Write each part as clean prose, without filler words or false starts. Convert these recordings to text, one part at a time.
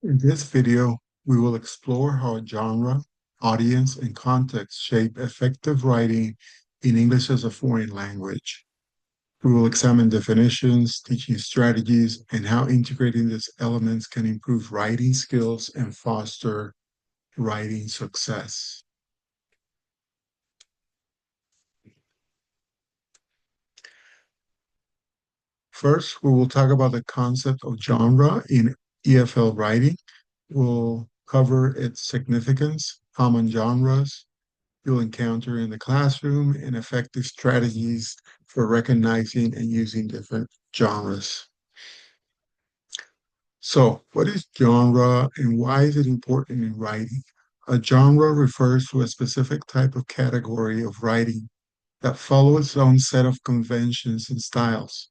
In this video, we will explore how genre, audience, and context shape effective writing in English as a foreign language. We will examine definitions, teaching strategies, and how integrating these elements can improve writing skills and foster writing success. First, we will talk about the concept of genre in EFL writing. We'll cover its significance, common genres, you'll encounter in the classroom, and effective strategies for recognizing and using different genres. So, what is genre and why is it important in writing? A genre refers to a specific type of category of writing that follows its own set of conventions and styles.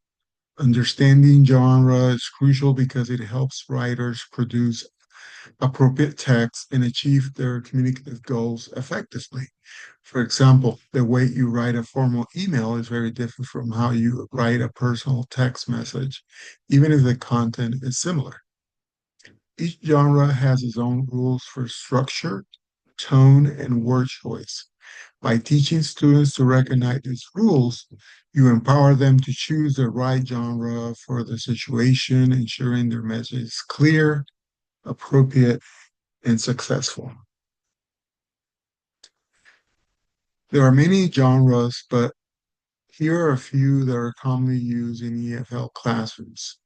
Understanding genre is crucial because it helps writers produce appropriate text and achieve their communicative goals effectively. For example, the way you write a formal email is very different from how you write a personal text message, even if the content is similar. Each genre has its own rules for structure, tone, and word choice. By teaching students to recognize these rules, you empower them to choose the right genre for the situation, ensuring their message is clear, appropriate, and successful. There are many genres, but here are a few that are commonly used in EFL classrooms.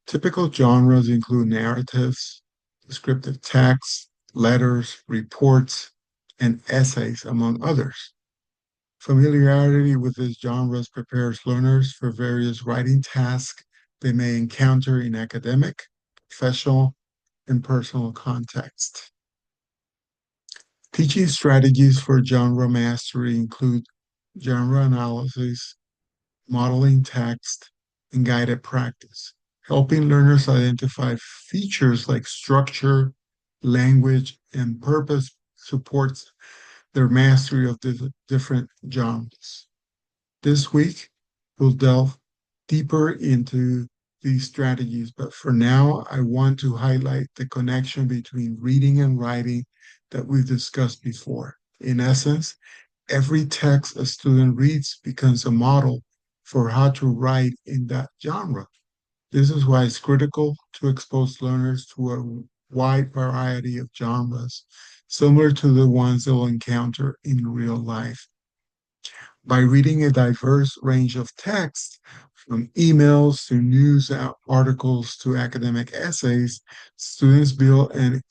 Typical genres include narratives, descriptive text, letters, reports, and essays, among others. Familiarity with these genres prepares learners for various writing tasks they may encounter in academic, professional, and personal context. Teaching strategies for genre mastery include genre analysis, modeling text, and guided practice. Helping learners identify features like structure, language, and purpose supports their mastery of the different genres. This week, we'll delve deeper into these strategies, but for now, I want to highlight the connection between reading and writing that we've discussed before. In essence, every text a student reads becomes a model for how to write in that genre. This is why it's critical to expose learners to a wide variety of genres, similar to the ones they'll encounter in real life. By reading a diverse range of texts, from emails to news articles to academic essays, students build an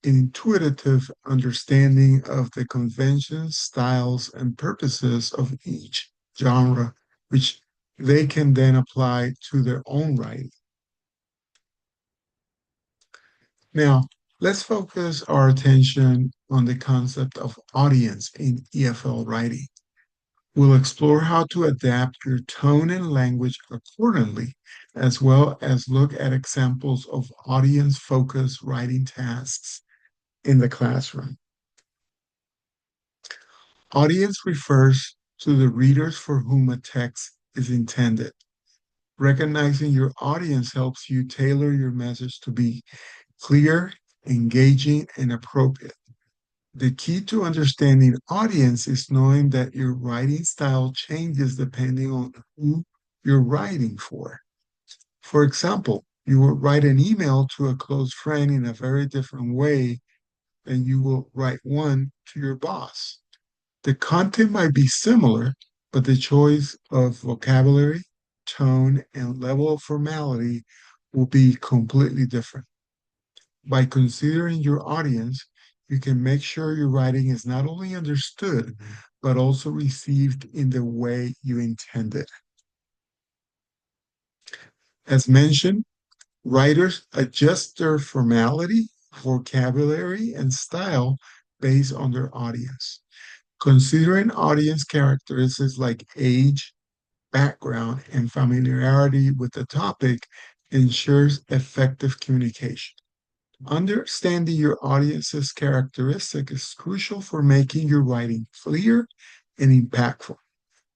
intuitive understanding of the conventions, styles, and purposes of each genre, which they can then apply to their own writing. Now, let's focus our attention on the concept of audience in EFL writing. We'll explore how to adapt your tone and language accordingly, as well as look at examples of audience focused writing tasks in the classroom. Audience refers to the readers for whom a text is intended. Recognizing your audience helps you tailor your message to be clear, engaging, and appropriate. The key to understanding audience is knowing that your writing style changes depending on who you're writing for. For example, you will write an email to a close friend in a very different way than you will write one to your boss. The content might be similar, but the choice of vocabulary, tone, and level of formality will be completely different. By considering your audience, you can make sure your writing is not only understood, but also received in the way you intended. As mentioned, writers adjust their formality, vocabulary, and style based on their audience. Considering audience characteristics like age, background, and familiarity with the topic ensures effective communication. Understanding your audience's characteristic is crucial for making your writing clear and impactful.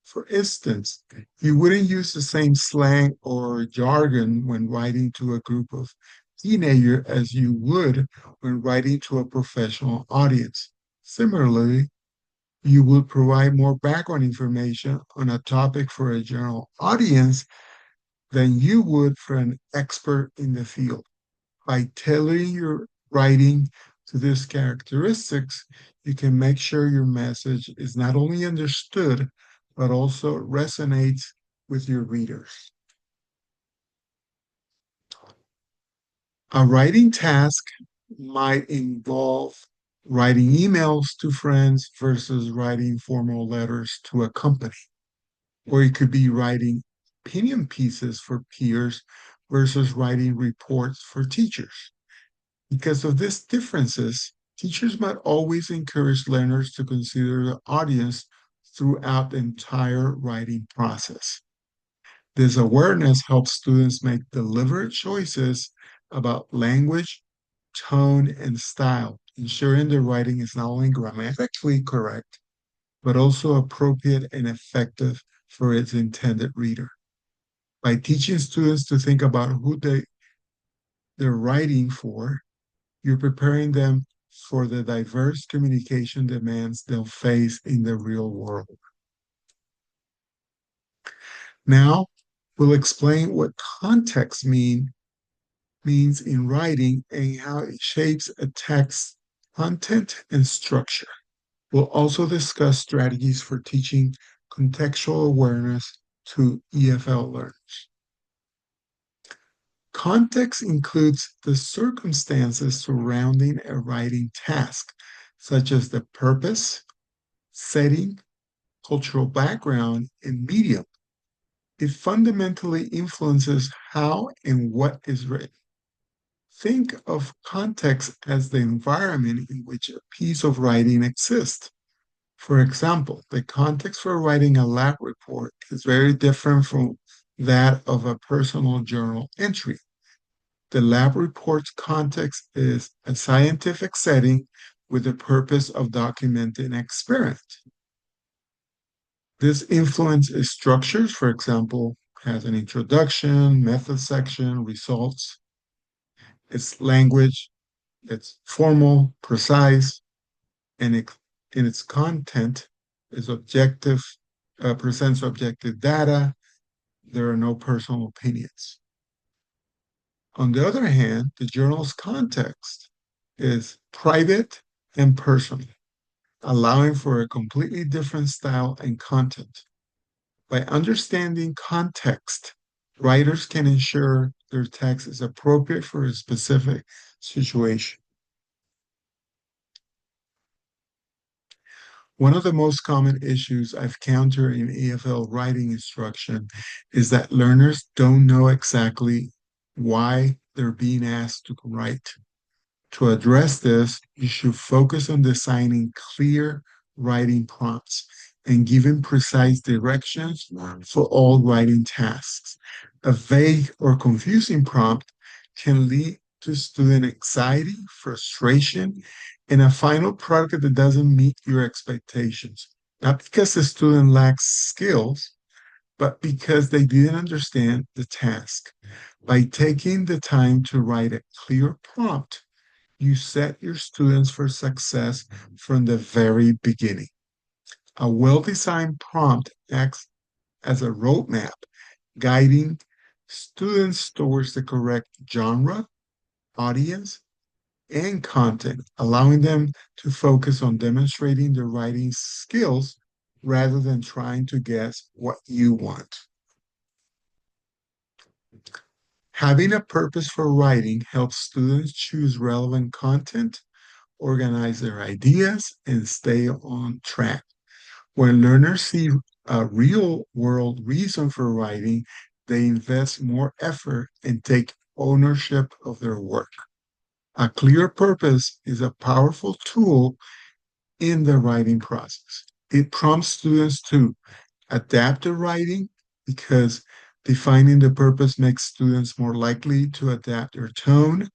For instance, you wouldn't use the same slang or jargon when writing to a group of teenager as you would when writing to a professional audience. Similarly, you would provide more background information on a topic for a general audience than you would for an expert in the field. By tailoring your writing to these characteristics, you can make sure your message is not only understood, but also resonates with your readers. A writing task might involve writing emails to friends versus writing formal letters to a company. Or it could be writing opinion pieces for peers versus writing reports for teachers. Because of these differences, teachers might always encourage learners to consider the audience throughout the entire writing process. This awareness helps students make deliberate choices about language, tone, and style, ensuring their writing is not only grammatically correct, but also appropriate and effective for its intended reader. By teaching students to think about they're writing for, you're preparing them for the diverse communication demands they'll face in the real world. Now, we'll explain what means in writing and how it shapes a text's content and structure. We'll also discuss strategies for teaching contextual awareness to EFL learners. Context includes the circumstances surrounding a writing task, such as the purpose, setting, cultural background, and medium. It fundamentally influences how and what is written. Think of context as the environment in which a piece of writing exists. For example, the context for writing a lab report is very different from that of a personal journal entry. The lab report's context is a scientific setting with the purpose of documenting experiment. This influence is structures, for example, has an introduction, method section, results. Its language, it's formal, precise, and in its content is objective, presents objective data. There are no personal opinions. On the other hand, the journal's context is private and personal, allowing for a completely different style and content. By understanding context, writers can ensure their text is appropriate for a specific situation. One of the most common issues I've encountered in EFL writing instruction is that learners don't know exactly why they're being asked to write. To address this, you should focus on designing clear writing prompts and giving precise directions for all writing tasks. A vague or confusing prompt can lead to student anxiety, frustration, and a final product that doesn't meet your expectations. Not because the student lacks skills, but because they didn't understand the task. By taking the time to write a clear prompt, you set your students for success from the very beginning. A well-designed prompt acts as a roadmap, guiding students towards the correct genre, audience, and content, allowing them to focus on demonstrating their writing skills rather than trying to guess what you want. Having a purpose for writing helps students choose relevant content, organize their ideas, and stay on track. When learners see a real world reason for writing, they invest more effort and take ownership of their work. A clear purpose is a powerful tool in the writing process. It prompts students to adapt their writing because defining the purpose makes students more likely to adapt their tone,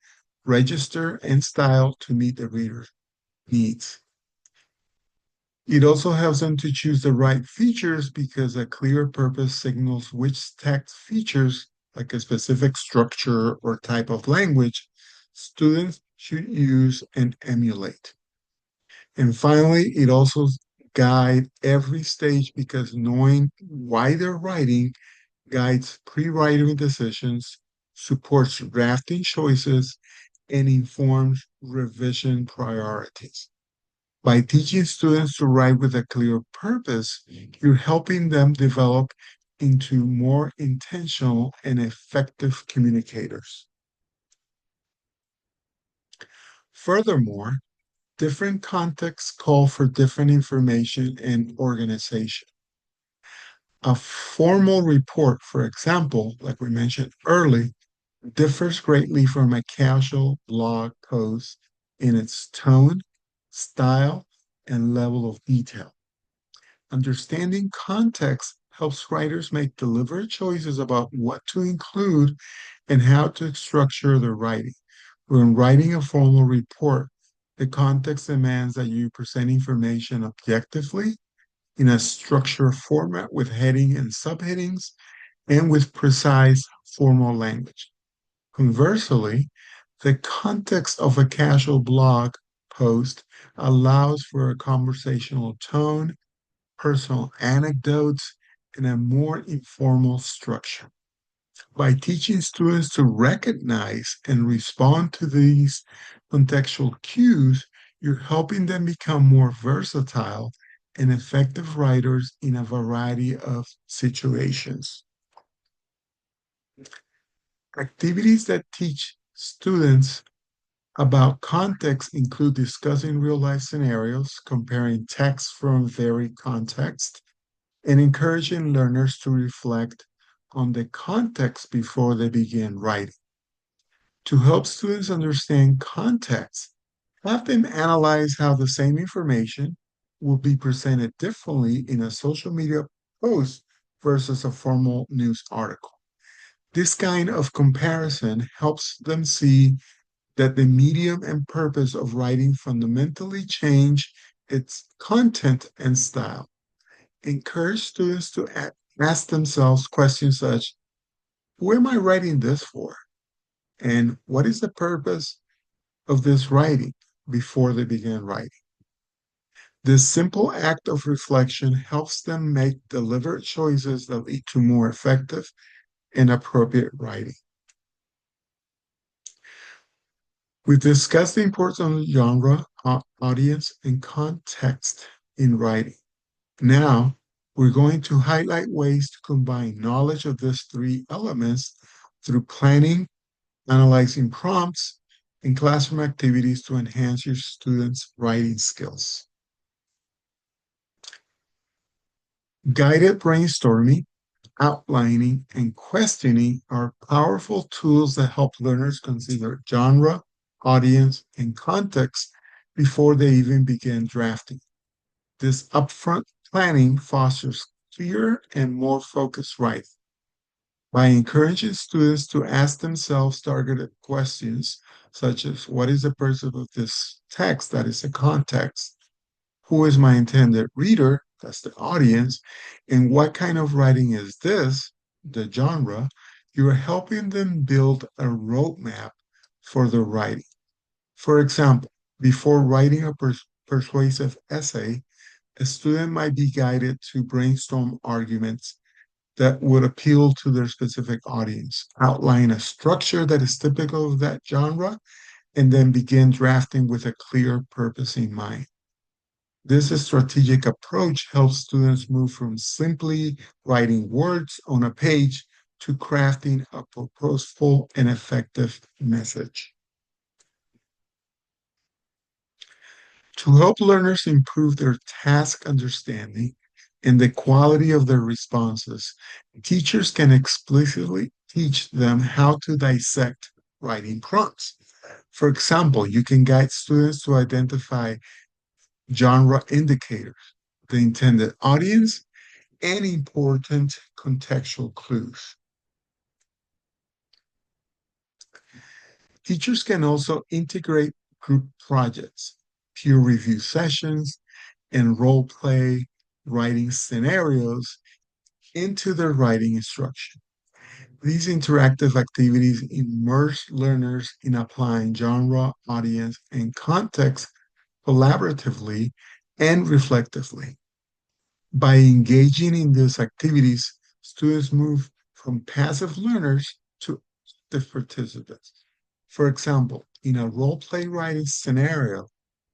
register, and style to meet the reader's needs. It also helps them to choose the right features because a clear purpose signals which text features, like a specific structure or type of language, students should use and emulate. And finally, it also guide every stage because knowing why they're writing guides pre-writing decisions, supports drafting choices, and informs revision priorities. By teaching students to write with a clear purpose, you're helping them develop into more intentional and effective communicators. Furthermore, different contexts call for different information and organization. A formal report, for example, like we mentioned early, differs greatly from a casual blog post in its tone, style, and level of detail. Understanding context helps writers make deliberate choices about what to include and how to structure their writing. When writing a formal report, the context demands that you present information objectively in a structured format with heading and subheadings and with precise formal language. Conversely, the context of a casual blog post allows for a conversational tone, personal anecdotes, and a more informal structure. By teaching students to recognize and respond to these contextual cues, you're helping them become more versatile and effective writers in a variety of situations. Activities that teach students about context include discussing real life scenarios, comparing texts from varied contexts, and encouraging learners to reflect on the context before they begin writing. To help students understand context, have them analyze how the same information will be presented differently in a social media post versus a formal news article. This kind of comparison helps them see that the medium and purpose of writing fundamentally change its content and style. Encourage students to ask themselves questions such, who am I writing this for? And what is the purpose of this writing before they begin writing? This simple act of reflection helps them make deliberate choices that lead to more effective and appropriate writing. We've discussed the importance of genre, audience, and context in writing. Now, we're going to highlight ways to combine knowledge of these three elements through planning, analyzing prompts, and classroom activities to enhance your students' writing skills. Guided brainstorming, outlining, and questioning are powerful tools that help learners consider genre, audience, and context before they even begin drafting. This upfront planning fosters clearer and more focused writing. By encouraging students to ask themselves targeted questions, such as what is the purpose of this text, that is the context, who is my intended reader, that's the audience, and what kind of writing is this, the genre, you're helping them build a roadmap for the writing. For example, before writing a persuasive essay, a student might be guided to brainstorm arguments that would appeal to their specific audience, outline a structure that is typical of that genre, and then begin drafting with a clear purpose in mind. This strategic approach helps students move from simply writing words on a page to crafting a purposeful and effective message. To help learners improve their task understanding and the quality of their responses, teachers can explicitly teach them how to dissect writing prompts. For example, you can guide students to identify genre indicators, the intended audience, and important contextual clues. Teachers can also integrate group projects, peer review sessions, and role play writing scenarios into their writing instruction. These interactive activities immerse learners in applying genre, audience, and context collaboratively and reflectively. By engaging in these activities, students move from passive learners to active participants. For example, in a role-play writing scenario,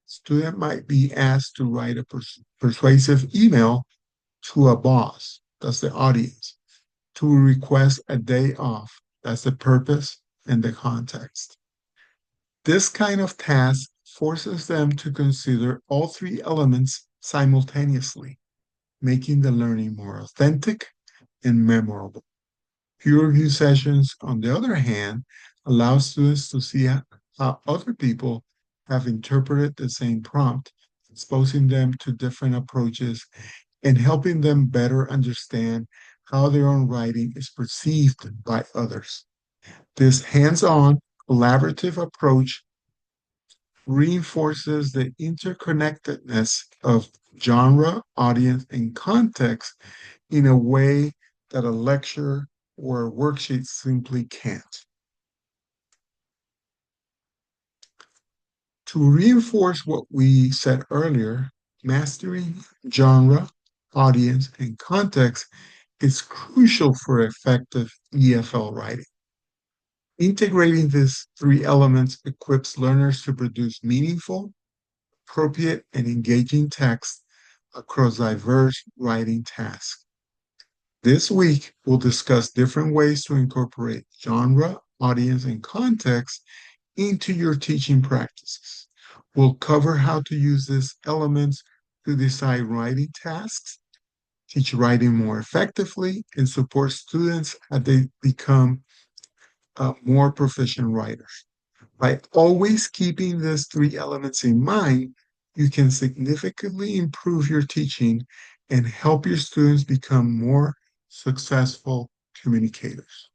student might be asked to write a persuasive email to a boss, that's the audience, to request a day off, that's the purpose and the context. This kind of task forces them to consider all three elements simultaneously, making the learning more authentic and memorable. Peer review sessions, on the other hand, allow students to see how other people have interpreted the same prompt, exposing them to different approaches and helping them better understand how their own writing is perceived by others. This hands-on, collaborative approach reinforces the interconnectedness of genre, audience, and context in a way that a lecture or a worksheet simply can't. To reinforce what we said earlier, mastering genre, audience, and context is crucial for effective EFL writing. Integrating these three elements equips learners to produce meaningful, appropriate, and engaging text across diverse writing tasks. This week, we'll discuss different ways to incorporate genre, audience, and context into your teaching practices. We'll cover how to use these elements to decide writing tasks, teach writing more effectively, and support students as they become more proficient writers. By always keeping these three elements in mind, you can significantly improve your teaching and help your students become more successful communicators.